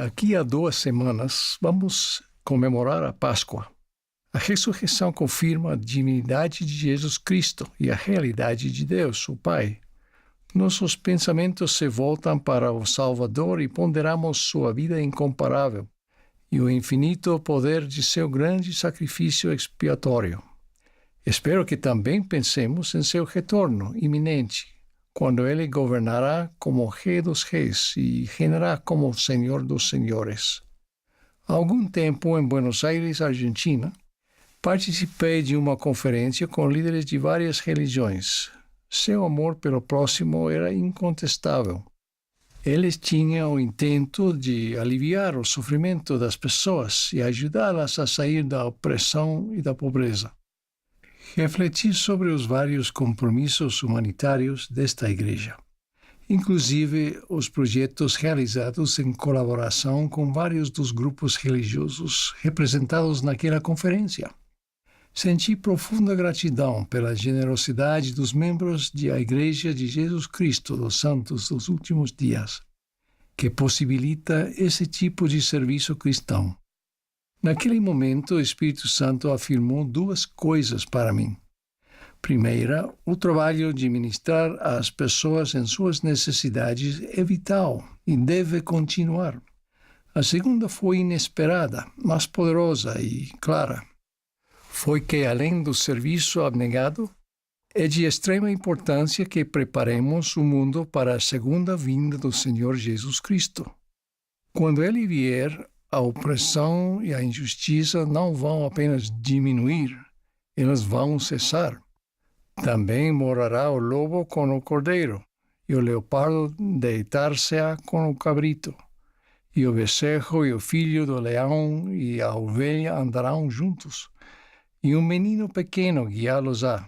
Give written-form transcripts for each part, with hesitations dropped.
Daqui a 2 semanas, vamos comemorar a Páscoa. A ressurreição confirma a divindade de Jesus Cristo e a realidade de Deus, o Pai. Nossos pensamentos se voltam para o Salvador e ponderamos sua vida incomparável e o infinito poder de seu grande sacrifício expiatório. Espero que também pensemos em seu retorno iminente, quando ele governará como Rei dos Reis e reinará como Senhor dos Senhores. Há algum tempo, em Buenos Aires, Argentina, participei de uma conferência com líderes de várias religiões. Seu amor pelo próximo era incontestável. Eles tinham o intento de aliviar o sofrimento das pessoas e ajudá-las a sair da opressão e da pobreza. Refleti sobre os vários compromissos humanitários desta igreja, inclusive os projetos realizados em colaboração com vários dos grupos religiosos representados naquela conferência. Senti profunda gratidão pela generosidade dos membros da Igreja de Jesus Cristo dos Santos dos Últimos Dias, que possibilita esse tipo de serviço cristão. Naquele momento, o Espírito Santo afirmou 2 coisas para mim. Primeira, o trabalho de ministrar às pessoas em suas necessidades é vital e deve continuar. A segunda foi inesperada, mas poderosa e clara. Foi que, além do serviço abnegado, é de extrema importância que preparemos o mundo para a segunda vinda do Senhor Jesus Cristo. Quando Ele vier, a opressão e a injustiça não vão apenas diminuir, elas vão cessar. Também morará o lobo com o cordeiro, e o leopardo deitar-se-á com o cabrito, e o bezerro e o filho do leão e a ovelha andarão juntos, e um menino pequeno guiá-los-á.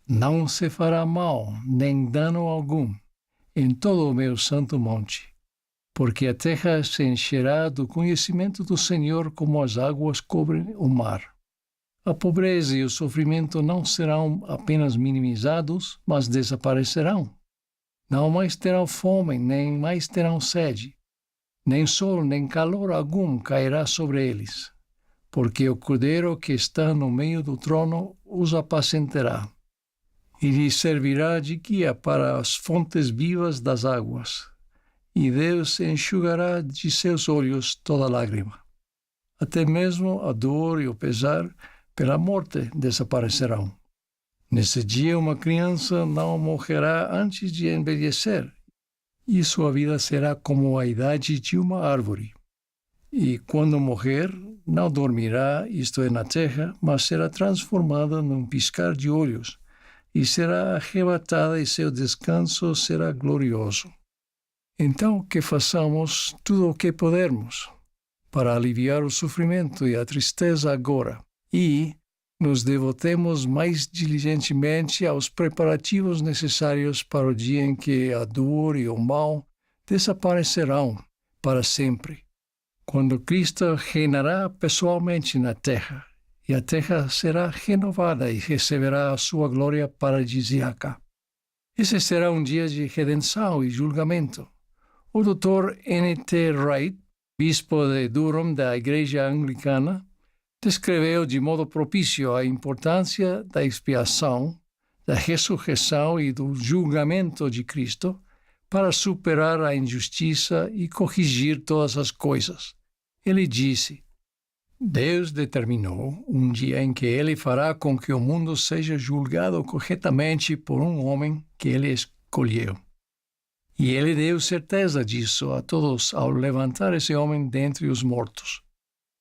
Não se fará mal, nem dano algum, em todo o meu santo monte, porque a terra se encherá do conhecimento do Senhor como as águas cobrem o mar. A pobreza e o sofrimento não serão apenas minimizados, mas desaparecerão. Não mais terão fome, nem mais terão sede. Nem sol, nem calor algum cairá sobre eles, porque o Cordeiro que está no meio do trono os apacentará, e lhes servirá de guia para as fontes vivas das águas, e Deus enxugará de seus olhos toda lágrima. Até mesmo a dor e o pesar pela morte desaparecerão. Nesse dia, uma criança não morrerá antes de envelhecer, e sua vida será como a idade de uma árvore. E quando morrer, não dormirá, isto é, na terra, mas será transformada num piscar de olhos, e será arrebatada e seu descanso será glorioso. Então, que façamos tudo o que pudermos para aliviar o sofrimento e a tristeza agora, e nos devotemos mais diligentemente aos preparativos necessários para o dia em que a dor e o mal desaparecerão para sempre, quando Cristo reinará pessoalmente na terra, e a terra será renovada e receberá a sua glória paradisíaca. Esse será um dia de redenção e julgamento. O Dr. N.T. Wright, bispo de Durham da Igreja Anglicana, descreveu de modo propício a importância da expiação, da ressurreição e do julgamento de Cristo para superar a injustiça e corrigir todas as coisas. Ele disse: Deus determinou um dia em que Ele fará com que o mundo seja julgado corretamente por um homem que Ele escolheu. E Ele deu certeza disso a todos ao levantar esse homem dentre os mortos.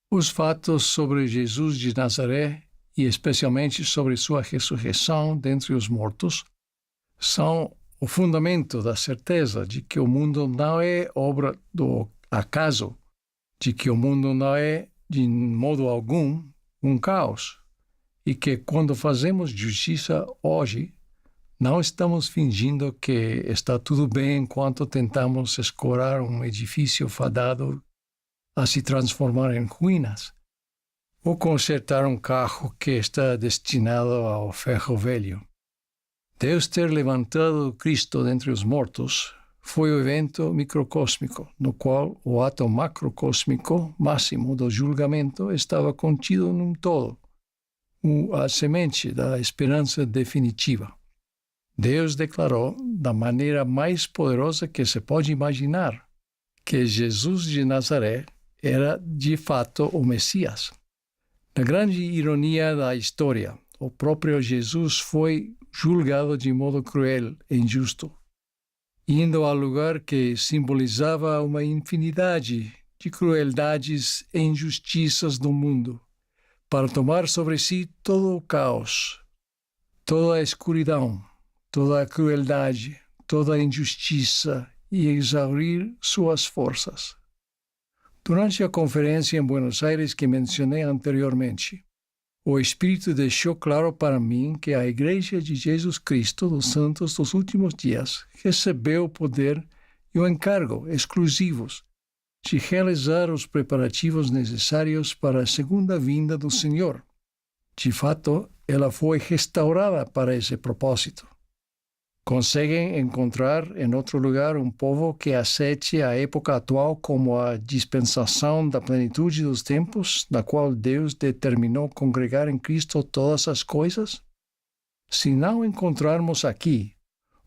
Os fatos sobre Jesus de Nazaré, e especialmente sobre sua ressurreição dentre os mortos, são o fundamento da certeza de que o mundo não é obra do acaso, de que o mundo não é, de modo algum, um caos, e que quando fazemos justiça hoje, não estamos fingindo que está tudo bem enquanto tentamos escorar um edifício fadado a se transformar em ruínas, ou consertar um carro que está destinado ao ferro velho. Deus ter levantado Cristo dentre os mortos foi o evento microcósmico, no qual o ato macrocósmico máximo do julgamento estava contido num todo, a semente da esperança definitiva. Deus declarou, da maneira mais poderosa que se pode imaginar, que Jesus de Nazaré era de fato o Messias. Na grande ironia da história, o próprio Jesus foi julgado de modo cruel e injusto, indo ao lugar que simbolizava uma infinidade de crueldades e injustiças do mundo, para tomar sobre si todo o caos, toda a escuridão, toda a crueldade, toda a injustiça e exaurir suas forças. Durante a conferência em Buenos Aires que mencionei anteriormente, o Espírito deixou claro para mim que a Igreja de Jesus Cristo dos Santos dos Últimos Dias recebeu o poder e o encargo exclusivos de realizar os preparativos necessários para a segunda vinda do Senhor. De fato, ela foi restaurada para esse propósito. Conseguem encontrar em outro lugar um povo que aceite a época atual como a dispensação da plenitude dos tempos, na qual Deus determinou congregar em Cristo todas as coisas? Se não encontrarmos aqui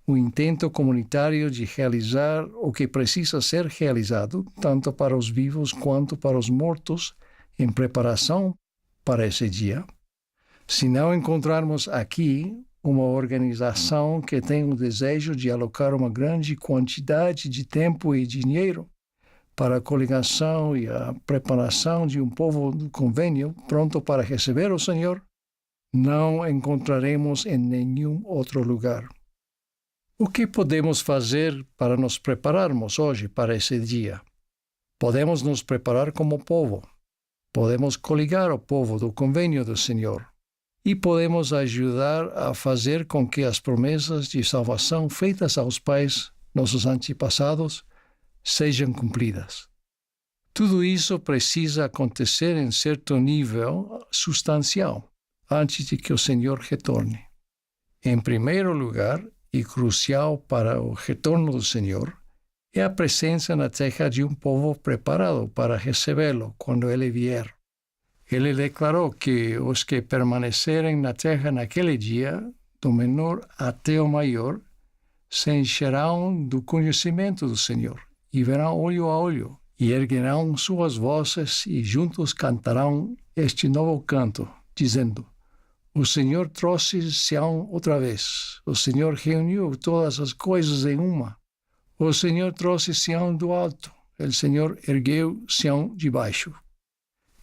o intento comunitário de realizar o que precisa ser realizado, tanto para os vivos quanto para os mortos, em preparação para esse dia, se não encontrarmos aqui uma organização que tem o desejo de alocar uma grande quantidade de tempo e dinheiro para a coligação e a preparação de um povo do convênio pronto para receber o Senhor, não encontraremos em nenhum outro lugar. O que podemos fazer para nos prepararmos hoje para esse dia? Podemos nos preparar como povo. Podemos coligar o povo do convênio do Senhor. E podemos ajudar a fazer com que as promessas de salvação feitas aos pais, nossos antepassados, sejam cumpridas. Tudo isso precisa acontecer em certo nível substancial, antes de que o Senhor retorne. Em primeiro lugar, e crucial para o retorno do Senhor, é a presença na terra de um povo preparado para recebê-lo quando ele vier. Ele declarou que os que permanecerem na terra naquele dia, do menor até o maior, se encherão do conhecimento do Senhor, e verão olho a olho, e erguerão suas vozes, e juntos cantarão este novo canto, dizendo: O Senhor trouxe Sião outra vez, o Senhor reuniu todas as coisas em uma, o Senhor trouxe Sião do alto, o Senhor ergueu Sião de baixo.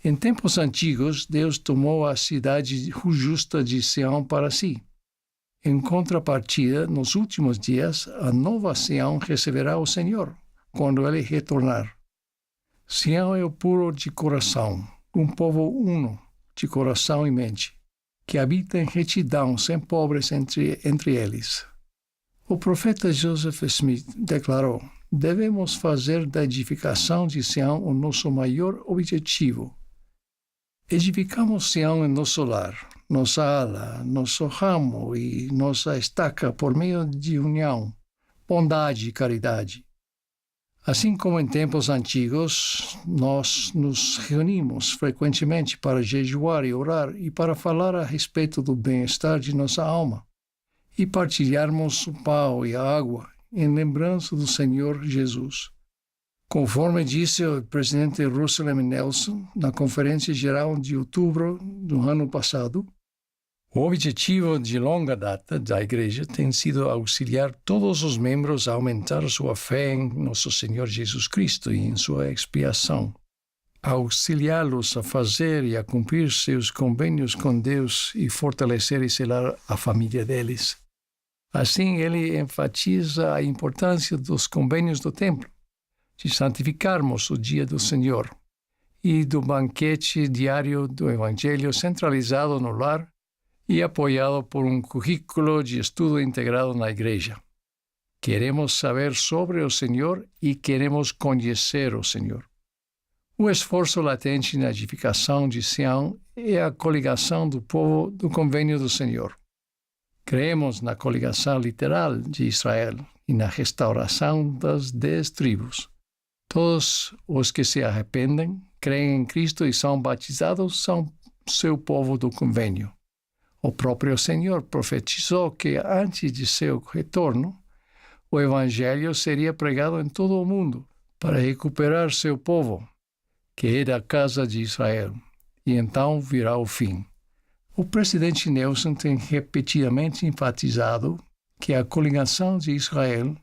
Em tempos antigos, Deus tomou a cidade justa de Sião para si. Em contrapartida, nos últimos dias, a nova Sião receberá o Senhor, quando ele retornar. Sião é o puro de coração, um povo uno, de coração e mente, que habita em retidão, sem pobres entre eles. O profeta Joseph Smith declarou: devemos fazer da edificação de Sião o nosso maior objetivo. Edificamos Sião em nosso lar, nossa ala, nosso ramo e nossa estaca por meio de união, bondade e caridade. Assim como em tempos antigos, nós nos reunimos frequentemente para jejuar e orar e para falar a respeito do bem-estar de nossa alma e partilharmos o pão e a água em lembrança do Senhor Jesus. Conforme disse o presidente Russell M. Nelson na Conferência Geral de outubro do ano passado, o objetivo de longa data da Igreja tem sido auxiliar todos os membros a aumentar sua fé em nosso Senhor Jesus Cristo e em sua expiação, auxiliá-los a fazer e a cumprir seus convênios com Deus e fortalecer e selar a família deles. Assim, ele enfatiza a importância dos convênios do templo, de santificarmos o dia do Senhor e do banquete diário do Evangelho centralizado no lar e apoiado por um currículo de estudo integrado na Igreja. Queremos saber sobre o Senhor e queremos conhecer o Senhor. O esforço latente na edificação de Sião é a coligação do povo do convênio do Senhor. Cremos na coligação literal de Israel e na restauração das 10 tribos. Todos os que se arrependem, creem em Cristo e são batizados são seu povo do convênio. O próprio Senhor profetizou que antes de seu retorno, o Evangelho seria pregado em todo o mundo para recuperar seu povo, que é da casa de Israel, e então virá o fim. O presidente Nelson tem repetidamente enfatizado que a coligação de Israel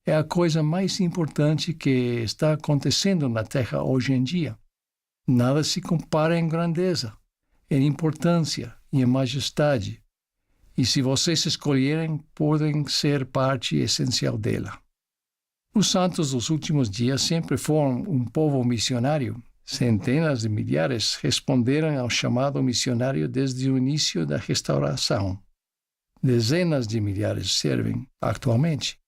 é a coisa mais importante que está acontecendo na Terra hoje em dia. Nada se compara em grandeza, em importância e em majestade. E se vocês escolherem, podem ser parte essencial dela. Os santos dos últimos dias sempre foram um povo missionário. Centenas de milhares responderam ao chamado missionário desde o início da restauração. Dezenas de milhares servem atualmente.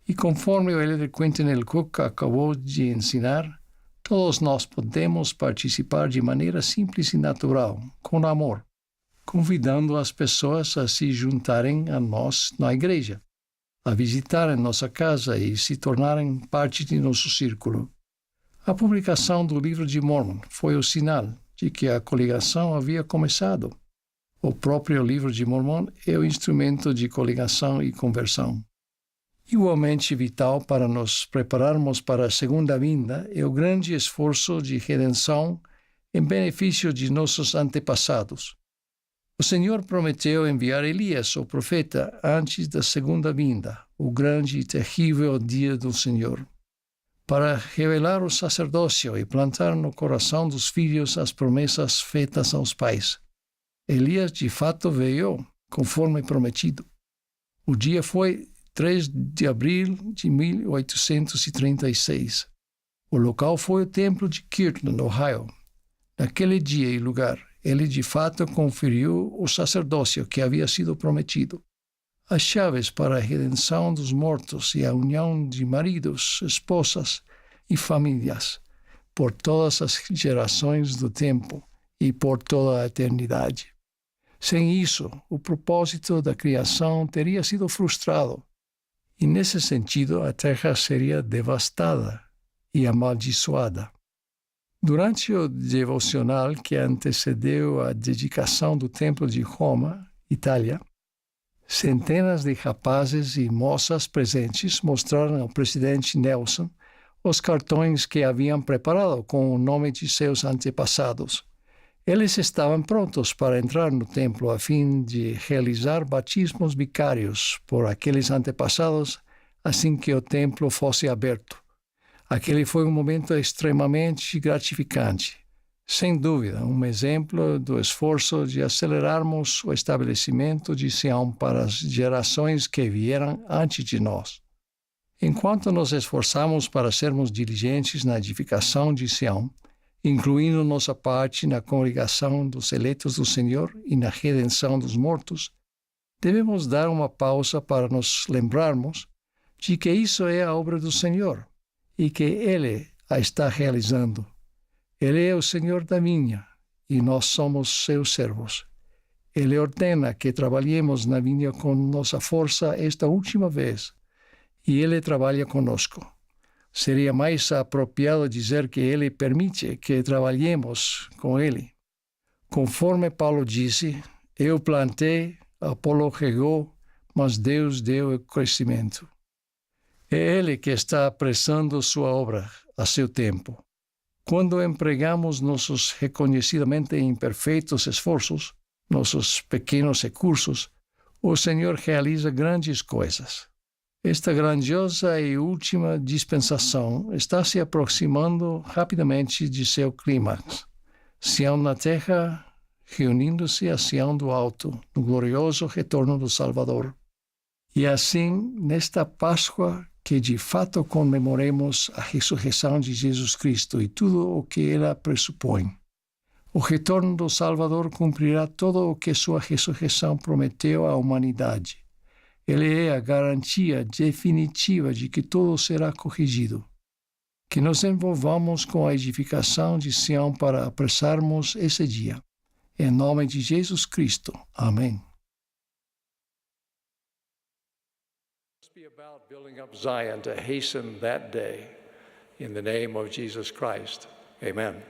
E conforme o Elder Quentin L. Cook acabou de ensinar, todos nós podemos participar de maneira simples e natural, com amor, convidando as pessoas a se juntarem a nós na igreja, a visitarem nossa casa e se tornarem parte de nosso círculo. A publicação do Livro de Mormon foi o sinal de que a coligação havia começado. O próprio Livro de Mormon é o instrumento de coligação e conversão. Igualmente vital para nos prepararmos para a segunda vinda é o grande esforço de redenção em benefício de nossos antepassados. O Senhor prometeu enviar Elias, o profeta, antes da segunda vinda, o grande e terrível dia do Senhor, para revelar o sacerdócio e plantar no coração dos filhos as promessas feitas aos pais. Elias, de fato, veio, conforme prometido. O dia foi 3 de abril de 1836. O local foi o templo de Kirtland, Ohio. Naquele dia e lugar, ele de fato conferiu o sacerdócio que havia sido prometido. As chaves para a redenção dos mortos e a união de maridos, esposas e famílias por todas as gerações do tempo e por toda a eternidade. Sem isso, o propósito da criação teria sido frustrado. E, nesse sentido, a terra seria devastada e amaldiçoada. Durante o devocional que antecedeu a dedicação do Templo de Roma, Itália, centenas de rapazes e moças presentes mostraram ao presidente Nelson os cartões que haviam preparado com o nome de seus antepassados. Eles estavam prontos para entrar no templo a fim de realizar batismos vicários por aqueles antepassados assim que o templo fosse aberto. Aquele foi um momento extremamente gratificante. Sem dúvida, um exemplo do esforço de acelerarmos o estabelecimento de Sião para as gerações que vieram antes de nós. Enquanto nos esforçamos para sermos diligentes na edificação de Sião, incluindo nossa parte na congregação dos eleitos do Senhor e na redenção dos mortos, devemos dar uma pausa para nos lembrarmos de que isso é a obra do Senhor e que Ele a está realizando. Ele é o Senhor da vinha e nós somos seus servos. Ele ordena que trabalhemos na vinha com nossa força esta última vez e Ele trabalha conosco. Seria mais apropriado dizer que Ele permite que trabalhemos com Ele. Conforme Paulo disse, eu plantei, Apolo regou, mas Deus deu o crescimento. É Ele que está apressando sua obra a seu tempo. Quando empregamos nossos reconhecidamente imperfeitos esforços, nossos pequenos recursos, o Senhor realiza grandes coisas. Esta grandiosa e última dispensação está se aproximando rapidamente de seu clímax. Sião na terra, reunindo-se a Sião do alto, no glorioso retorno do Salvador. E assim, nesta Páscoa, que de fato comemoremos a ressurreição de Jesus Cristo e tudo o que ela pressupõe. O retorno do Salvador cumprirá todo o que sua ressurreição prometeu à humanidade. Ele é a garantia definitiva de que tudo será corrigido. Que nos envolvamos com a edificação de Sião para apressarmos esse dia. Em nome de Jesus Cristo. Amém. building up Zion to hasten that day. In the name of Jesus Christ, amen.